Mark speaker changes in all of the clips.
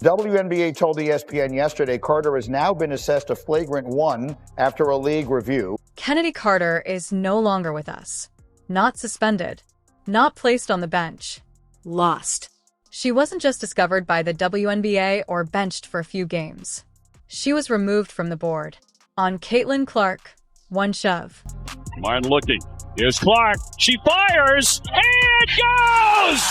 Speaker 1: WNBA told ESPN yesterday Carter has now been assessed a flagrant 1 after a league review.
Speaker 2: Chennedy Carter is no longer with us. Not suspended. Not placed on the bench. Lost. She wasn't just discovered by the WNBA or benched for a few games. She was removed from the board. On Caitlin Clark, one shove.
Speaker 3: Martin looking. Here's Clark. She fires. And goes!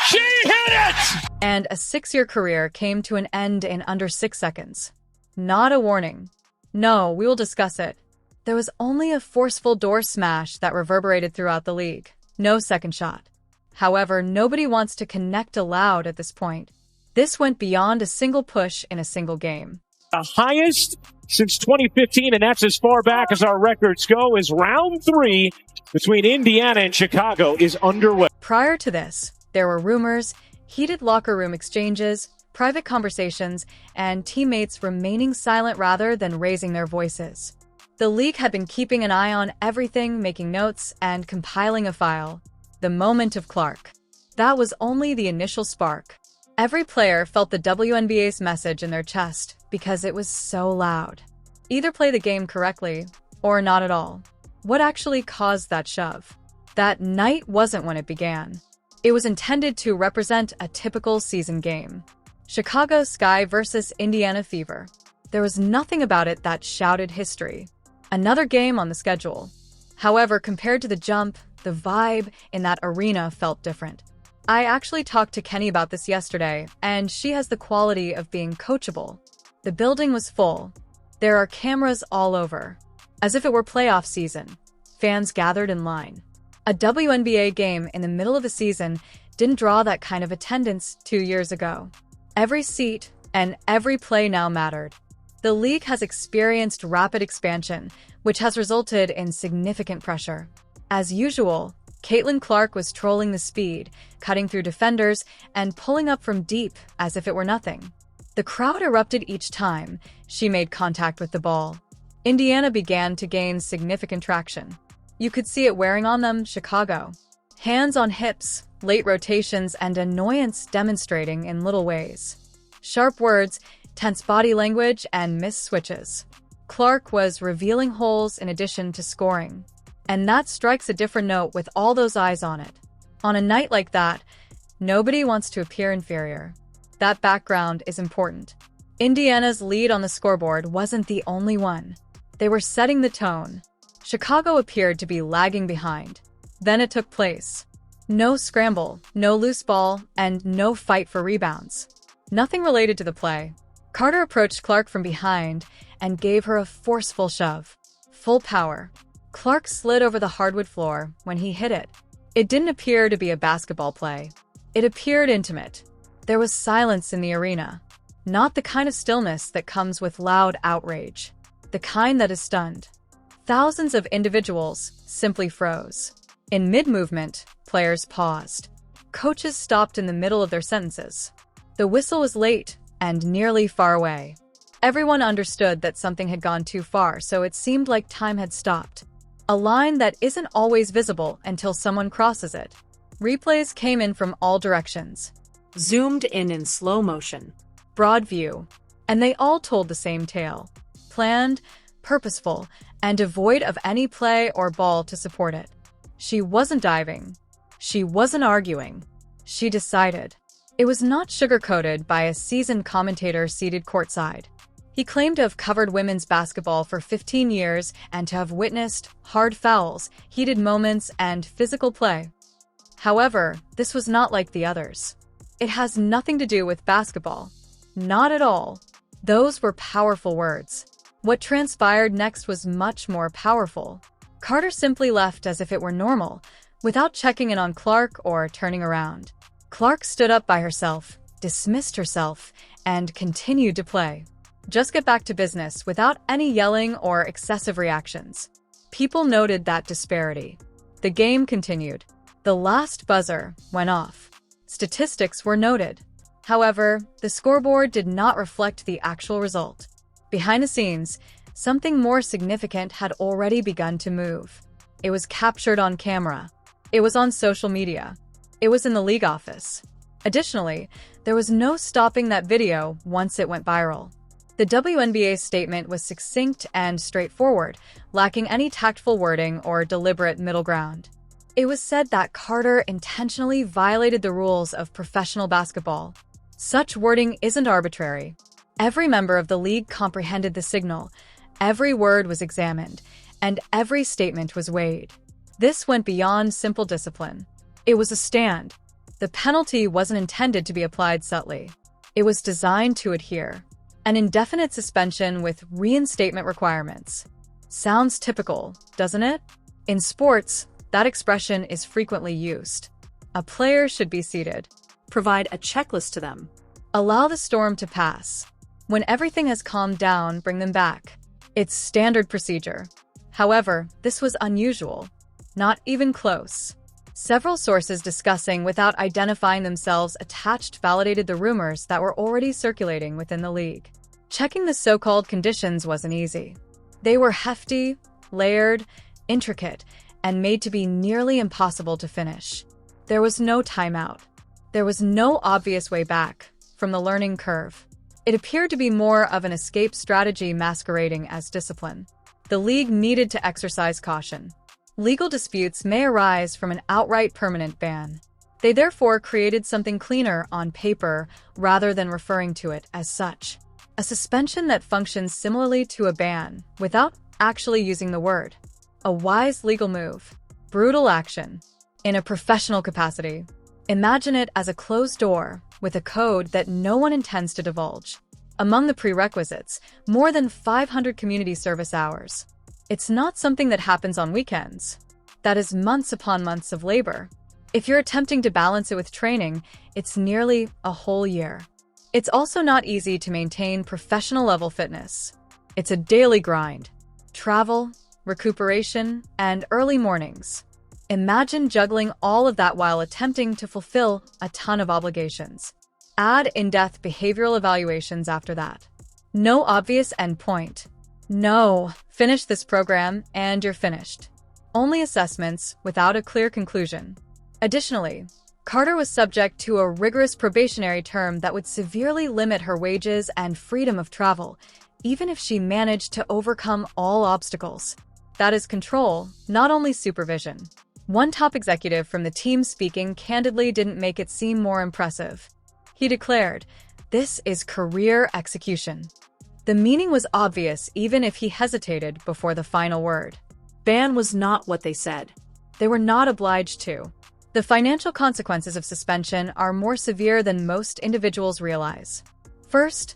Speaker 3: She hit it!
Speaker 2: And a 6-year career came to an end in under 6 seconds. Not a warning. No, we will discuss it. There was only a forceful door smash that reverberated throughout the league. No second shot. However, nobody wants to connect aloud at this point. This went beyond a single push in a single game.
Speaker 3: The highest since 2015, and that's as far back as our records go, is round 3 between Indiana and Chicago is underway.
Speaker 2: Prior to this, there were rumors, heated locker room exchanges, private conversations, and teammates remaining silent rather than raising their voices. The league had been keeping an eye on everything, making notes, and compiling a file. The moment of Clark. That was only the initial spark. Every player felt the WNBA's message in their chest because it was so loud. Either play the game correctly, or not at all. What actually caused that shove? That night wasn't when it began. It was intended to represent a typical season game. Chicago Sky versus Indiana Fever. There was nothing about it that shouted history. Another game on the schedule. However, compared to the jump, the vibe in that arena felt different. I actually talked to Kenny about this yesterday, and she has the quality of being coachable. The building was full. There are cameras all over. As if it were playoff season. Fans gathered in line. A WNBA game in the middle of the season didn't draw that kind of attendance 2 years ago. Every seat and every play now mattered. The league has experienced rapid expansion, which has resulted in significant pressure. As usual, Caitlin Clark was trolling the speed, cutting through defenders, and pulling up from deep as if it were nothing. The crowd erupted each time she made contact with the ball. Indiana began to gain significant traction. You could see it wearing on them, Chicago. Hands on hips, late rotations, and annoyance demonstrating in little ways. Sharp words, tense body language, and missed switches. Clark was revealing holes in addition to scoring. And that strikes a different note with all those eyes on it. On a night like that, nobody wants to appear inferior. That background is important. Indiana's lead on the scoreboard wasn't the only one. They were setting the tone. Chicago appeared to be lagging behind. Then it took place. No scramble, no loose ball, and no fight for rebounds. Nothing related to the play. Carter approached Clark from behind and gave her a forceful shove. Full power. Clark slid over the hardwood floor when he hit it. It didn't appear to be a basketball play. It appeared intimate. There was silence in the arena. Not the kind of stillness that comes with loud outrage. The kind that is stunned. Thousands of individuals simply froze. In mid-movement, players paused. Coaches stopped in the middle of their sentences. The whistle was late and nearly far away. Everyone understood that something had gone too far, so it seemed like time had stopped. A line that isn't always visible until someone crosses it. Replays came in from all directions. Zoomed in slow motion. Broad view. And they all told the same tale. Planned, purposeful, and devoid of any play or ball to support it. She wasn't diving. She wasn't arguing. She decided. It was not sugar-coated by a seasoned commentator seated courtside. He claimed to have covered women's basketball for 15 years and to have witnessed hard fouls, heated moments, and physical play. However, this was not like the others. It has nothing to do with basketball. Not at all. Those were powerful words. What transpired next was much more powerful. Carter simply left as if it were normal, without checking in on Clark or turning around. Clark stood up by herself, dismissed herself, and continued to play. Just get back to business without any yelling or excessive reactions. People noted that disparity. The game continued. The last buzzer went off. Statistics were noted. However, the scoreboard did not reflect the actual result. Behind the scenes, something more significant had already begun to move. It was captured on camera. It was on social media. It was in the league office. Additionally, there was no stopping that video once it went viral. The WNBA statement was succinct and straightforward, lacking any tactful wording or deliberate middle ground. It was said that Carter intentionally violated the rules of professional basketball. Such wording isn't arbitrary. Every member of the league comprehended the signal, every word was examined, and every statement was weighed. This went beyond simple discipline. It was a stand. The penalty wasn't intended to be applied subtly. It was designed to adhere. An indefinite suspension with reinstatement requirements. Sounds typical, doesn't it? In sports, that expression is frequently used. A player should be seated.
Speaker 4: Provide a checklist to them.
Speaker 2: Allow the storm to pass. When everything has calmed down, bring them back. It's standard procedure. However, this was unusual. Not even close. Several sources discussing without identifying themselves attached validated the rumors that were already circulating within the league. Checking the so-called conditions wasn't easy. They were hefty, layered, intricate, and made to be nearly impossible to finish. There was no timeout. There was no obvious way back from the learning curve. It appeared to be more of an escape strategy masquerading as discipline. The league needed to exercise caution. Legal disputes may arise from an outright permanent ban. They therefore created something cleaner on paper rather than referring to it as such. A suspension that functions similarly to a ban without actually using the word. A wise legal move. Brutal action. In a professional capacity. Imagine it as a closed door with a code that no one intends to divulge. Among the prerequisites, more than 500 community service hours. It's not something that happens on weekends. That is months upon months of labor. If you're attempting to balance it with training, it's nearly a whole year. It's also not easy to maintain professional-level fitness. It's a daily grind. Travel, recuperation, and early mornings. Imagine juggling all of that while attempting to fulfill a ton of obligations. Add in-depth behavioral evaluations after that. No obvious endpoint. No, finish this program and you're finished. Only assessments without a clear conclusion. Additionally, Carter was subject to a rigorous probationary term that would severely limit her wages and freedom of travel, even if she managed to overcome all obstacles. That is control, not only supervision. One top executive from the team speaking candidly didn't make it seem more impressive. He declared, "This is career execution." The meaning was obvious even if he hesitated before the final word.
Speaker 4: Ban was not what they said.
Speaker 2: They were not obliged to. The financial consequences of suspension are more severe than most individuals realize. First,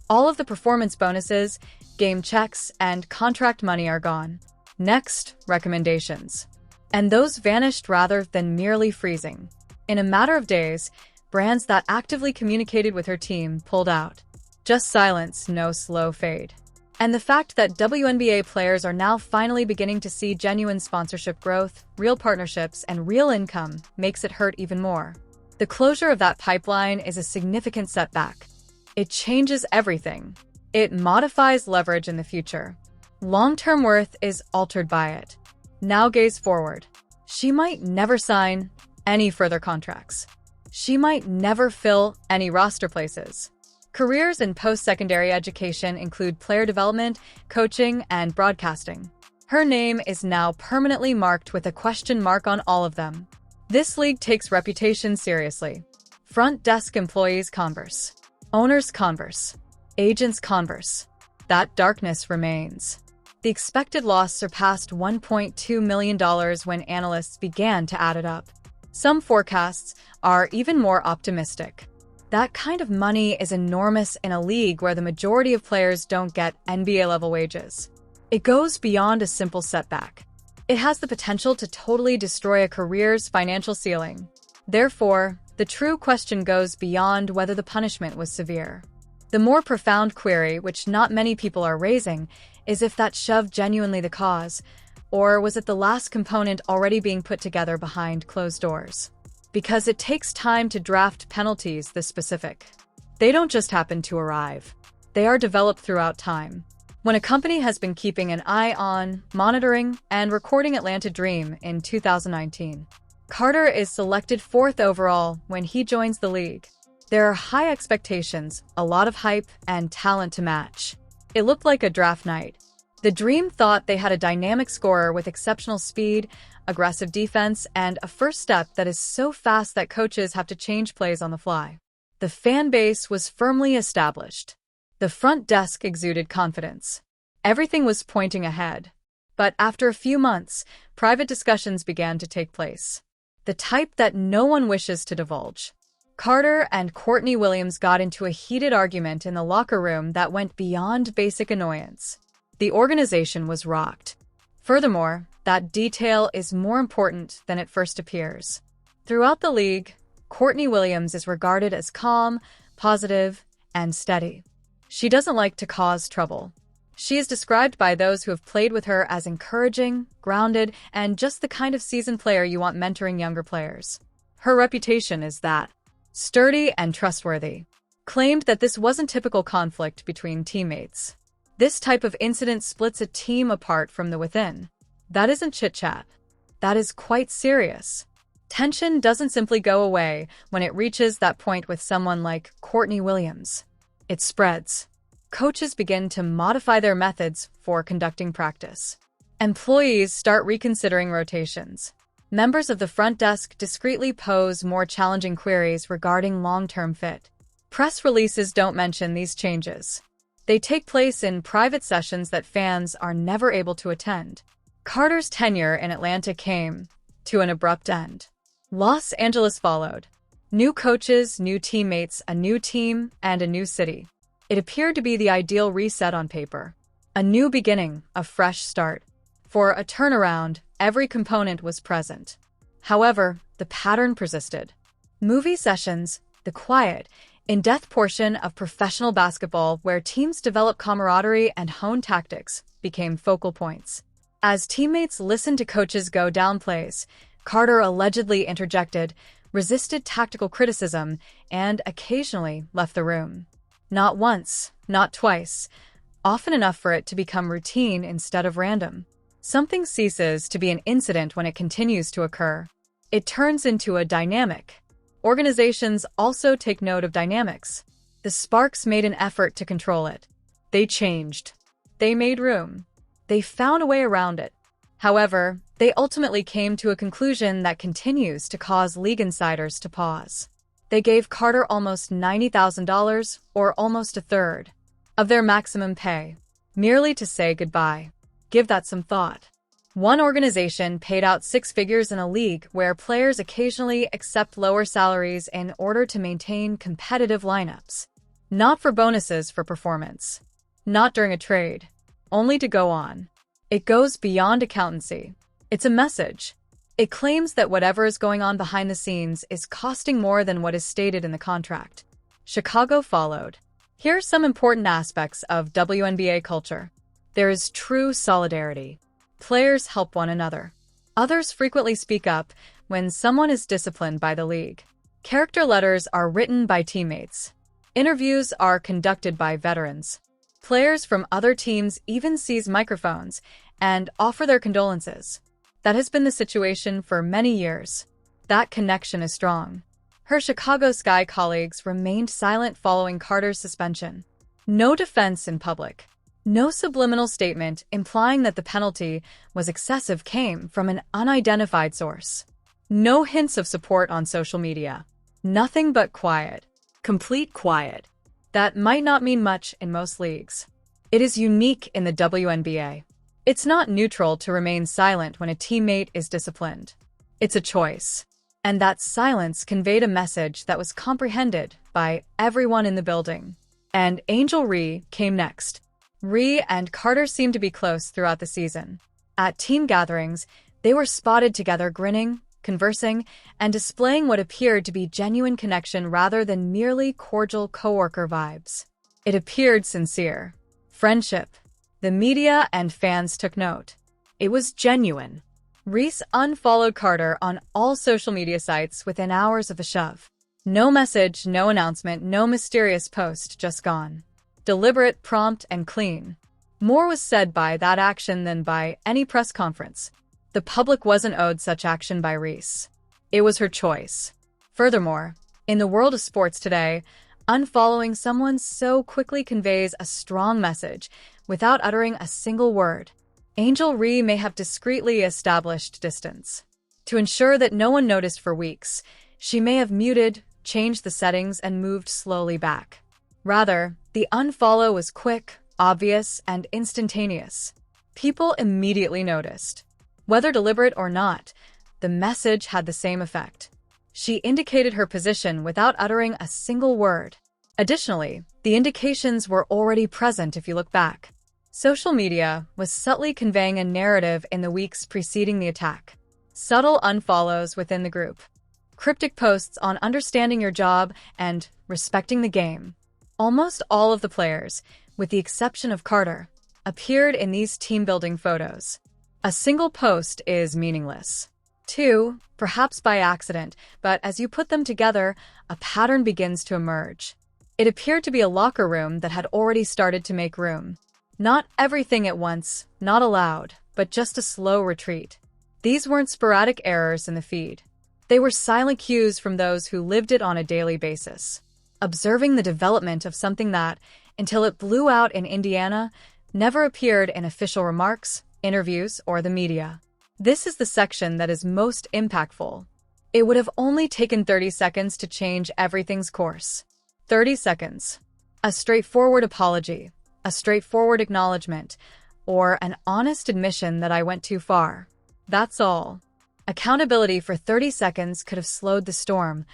Speaker 2: all of the performance bonuses, game checks, and contract money are gone. Next, recommendations. And those vanished rather than merely freezing. In a matter of days, brands that actively communicated with her team pulled out. Just silence, no slow fade. And the fact that WNBA players are now finally beginning to see genuine sponsorship growth, real partnerships, and real income makes it hurt even more. The closure of that pipeline is a significant setback. It changes everything. It modifies leverage in the future. Long-term worth is altered by it. Now gaze forward. She might never sign any further contracts. She might never fill any roster places. Careers in post-secondary education include player development, coaching, and broadcasting. Her name is now permanently marked with a question mark on all of them. This league takes reputation seriously. Front desk employees converse. Owners converse. Agents converse. That darkness remains. The expected loss surpassed $1.2 million when analysts began to add it up. Some forecasts are even more optimistic. That kind of money is enormous in a league where the majority of players don't get NBA-level wages. It goes beyond a simple setback. It has the potential to totally destroy a career's financial ceiling. Therefore, the true question goes beyond whether the punishment was severe. The more profound query, which not many people are raising, is if that shove genuinely the cause, or was it the last component already being put together behind closed doors? Because it takes time to draft penalties this specific. They don't just happen to arrive. They are developed throughout time. When a company has been keeping an eye on, monitoring, and recording Atlanta Dream in 2019, Carter is selected 4th overall when he joins the league. There are high expectations, a lot of hype, and talent to match. It looked like a draft night. The Dream thought they had a dynamic scorer with exceptional speed, aggressive defense, and a first step that is so fast that coaches have to change plays on the fly. The fan base was firmly established. The front desk exuded confidence. Everything was pointing ahead. But after a few months, private discussions began to take place. The type that no one wishes to divulge. Carter and Courtney Williams got into a heated argument in the locker room that went beyond basic annoyance. The organization was rocked. Furthermore, that detail is more important than it first appears. Throughout the league, Courtney Williams is regarded as calm, positive, and steady. She doesn't like to cause trouble. She is described by those who have played with her as encouraging, grounded, and just the kind of seasoned player you want mentoring younger players. Her reputation is that. Sturdy and trustworthy. Claimed that this wasn't typical conflict between teammates. This type of incident splits a team apart from the within. That isn't chit-chat. That is quite serious. Tension doesn't simply go away when it reaches that point with someone like Courtney Williams. It spreads. Coaches begin to modify their methods for conducting practice. Employees start reconsidering rotations. Members of the front desk discreetly pose more challenging queries regarding long-term fit. Press releases don't mention these changes. They take place in private sessions that fans are never able to attend. Carter's tenure in Atlanta came to an abrupt end. Los Angeles followed. New coaches, new teammates, a new team, and a new city. It appeared to be the ideal reset on paper. A new beginning, a fresh start. For a turnaround, every component was present. However, the pattern persisted. Movie sessions, the quiet, in-depth portion of professional basketball where teams develop camaraderie and hone tactics, became focal points. As teammates listened to coaches go down plays, Carter allegedly interjected, resisted tactical criticism, and occasionally left the room. Not once, not twice, often enough for it to become routine instead of random. Something ceases to be an incident when it continues to occur. It turns into a dynamic. Organizations also take note of dynamics. The Sparks made an effort to control it. They changed. They made room. They found a way around it. However, they ultimately came to a conclusion that continues to cause league insiders to pause. They gave Carter almost $90,000, or almost a third, of their maximum pay, merely to say goodbye. Give that some thought. One organization paid out 6 figures in a league where players occasionally accept lower salaries in order to maintain competitive lineups. Not for bonuses for performance. Not during a trade. Only to go on. It goes beyond accountancy. It's a message. It claims that whatever is going on behind the scenes is costing more than what is stated in the contract. Chicago followed. Here are some important aspects of WNBA culture. There is true solidarity. Players help one another. Others frequently speak up when someone is disciplined by the league. Character letters are written by teammates. Interviews are conducted by veterans. Players from other teams even seize microphones and offer their condolences. That has been the situation for many years. That connection is strong. Her Chicago Sky colleagues remained silent following Carter's suspension. No defense in public. No subliminal statement implying that the penalty was excessive came from an unidentified source. No hints of support on social media. Nothing but quiet. Complete quiet. That might not mean much in most leagues. It is unique in the WNBA. It's not neutral to remain silent when a teammate is disciplined. It's a choice. And that silence conveyed a message that was comprehended by everyone in the building. And Angel Rhee came next. Rhee and Carter seemed to be close throughout the season. At team gatherings, they were spotted together grinning, conversing, and displaying what appeared to be genuine connection rather than merely cordial coworker vibes. It appeared sincere. Friendship. The media and fans took note. It was genuine. Rhee unfollowed Carter on all social media sites within hours of the shove. No message, no announcement, no mysterious post, just gone. Deliberate, prompt, and clean. More was said by that action than by any press conference. The public wasn't owed such action by Rhee. It was her choice. Furthermore, in the world of sports today, unfollowing someone so quickly conveys a strong message without uttering a single word. Angel Rhee may have discreetly established distance. To ensure that no one noticed for weeks, she may have muted, changed the settings, and moved slowly back. Rather, the unfollow was quick, obvious, and instantaneous. People immediately noticed. Whether deliberate or not, the message had the same effect. She indicated her position without uttering a single word. Additionally, the indications were already present if you look back. Social media was subtly conveying a narrative in the weeks preceding the attack. Subtle unfollows within the group. Cryptic posts on understanding your job and respecting the game. Almost all of the players, with the exception of Carter, appeared in these team-building photos. A single post is meaningless. Two, perhaps by accident, but as you put them together, a pattern begins to emerge. It appeared to be a locker room that had already started to make room. Not everything at once, not allowed, but just a slow retreat. These weren't sporadic errors in the feed. They were silent cues from those who lived it on a daily basis, observing the development of something that, until it blew out in Indiana, never appeared in official remarks, interviews, or the media. This is the section that is most impactful. It would have only taken 30 seconds to change everything's course. 30 seconds. A straightforward apology, a straightforward acknowledgement, or an honest admission that I went too far. That's all. Accountability for 30 seconds could have slowed the storm,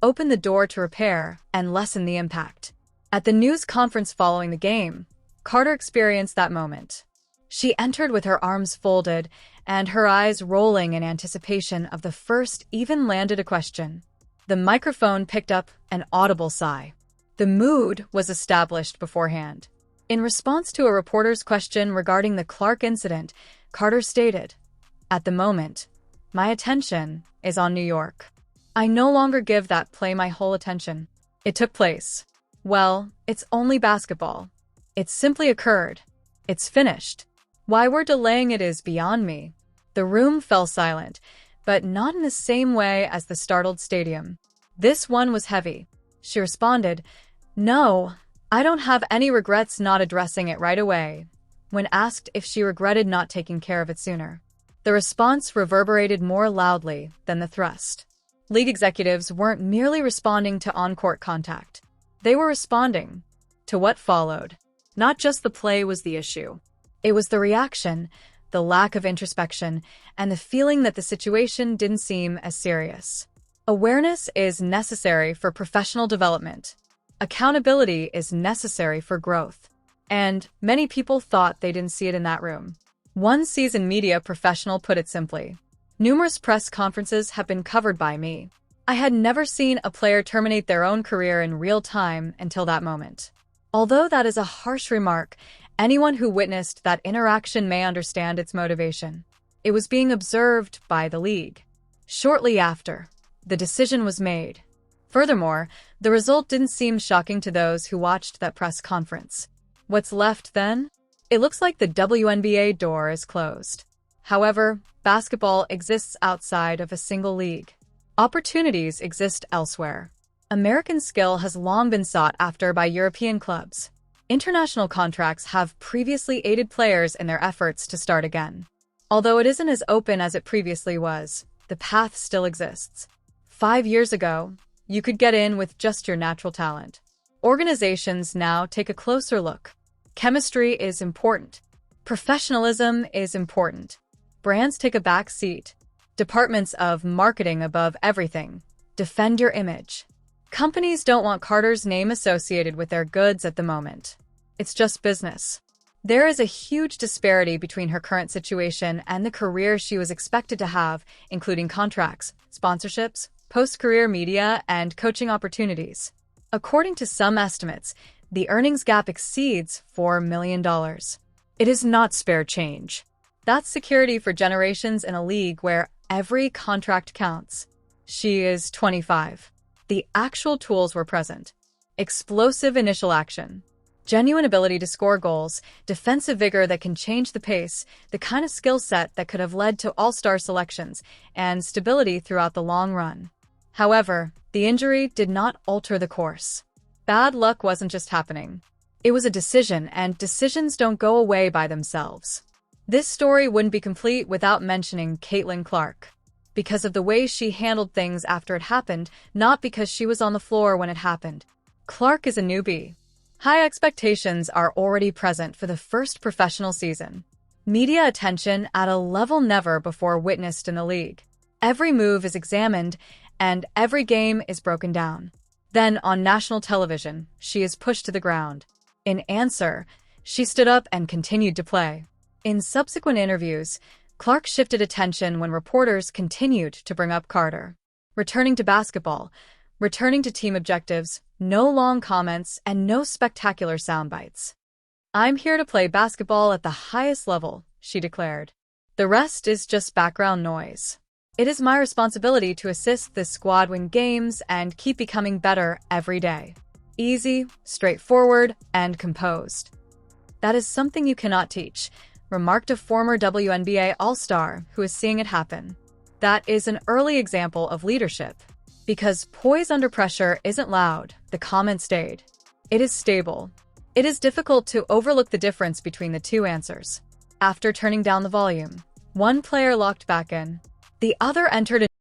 Speaker 2: opened the door to repair, and lessened the impact. At the news conference following the game, Carter experienced that moment. She entered with her arms folded and her eyes rolling in anticipation of the first even-landed question. The microphone picked up an audible sigh. The mood was established beforehand. In response to a reporter's question regarding the Clark incident, Carter stated, "At the moment, my attention is on New York. I no longer give that play my whole attention. It took place. Well, it's only basketball. It simply occurred. It's finished. Why we're delaying it is beyond me." The room fell silent, but not in the same way as the startled stadium. This one was heavy. She responded, "No, I don't have any regrets not addressing it right away," when asked if she regretted not taking care of it sooner. The response reverberated more loudly than the thrust. League executives weren't merely responding to on-court contact. They were responding to what followed.
Speaker 4: Not just the play was the issue.
Speaker 2: It was the reaction, the lack of introspection, and the feeling that the situation didn't seem as serious. Awareness is necessary for professional development. Accountability is necessary for growth. And many people thought they didn't see it in that room. One seasoned media professional put it simply, "Numerous press conferences have been covered by me. I had never seen a player terminate their own career in real time until that moment." Although that is a harsh remark, anyone who witnessed that interaction may understand its motivation. It was being observed by the league. Shortly after, the decision was made. Furthermore, the result didn't seem shocking to those who watched that press conference. What's left then? It looks like the WNBA door is closed. However, basketball exists outside of a single league. Opportunities exist elsewhere. American skill has long been sought after by European clubs. International contracts have previously aided players in their efforts to start again. Although it isn't as open as it previously was, the path still exists. 5 years ago, you could get in with just your natural talent. Organizations now take a closer look. Chemistry is important. Professionalism is important. Brands take a back seat. Departments of marketing above everything. Defend your image. Companies don't want Carter's name associated with their goods at the moment. It's just business. There is a huge disparity between her current situation and the career she was expected to have, including contracts, sponsorships, post-career media, and coaching opportunities. According to some estimates, the earnings gap exceeds $4 million. It is not spare change. That's security for generations in a league where every contract counts. She is 25. The actual tools were present. Explosive initial action. Genuine ability to score goals, defensive vigor that can change the pace, the kind of skill set that could have led to all-star selections, and stability throughout the long run. However, the injury did not alter the course. Bad luck wasn't just happening. It was a decision, and decisions don't go away by themselves. This story wouldn't be complete without mentioning Caitlin Clark. Because of the way she handled things after it happened, not because she was on the floor when it happened. Clark is a newbie. High expectations are already present for the first professional season. Media attention at a level never before witnessed in the league. Every move is examined, and every game is broken down. Then, on national television, she is pushed to the ground. In answer, she stood up and continued to play. In subsequent interviews, Clark shifted attention when reporters continued to bring up Carter. Returning to basketball, returning to team objectives, no long comments, and no spectacular soundbites. "I'm here to play basketball at the highest level," she declared. "The rest is just background noise. It is my responsibility to assist this squad win games and keep becoming better every day. Easy, straightforward, and composed. That is something you cannot teach," remarked a former WNBA All-Star who is seeing it happen. That is an early example of leadership. Because poise under pressure isn't loud, the comment stayed. It is stable. It is difficult to overlook the difference between the two answers. After turning down the volume, one player locked back in. The other entered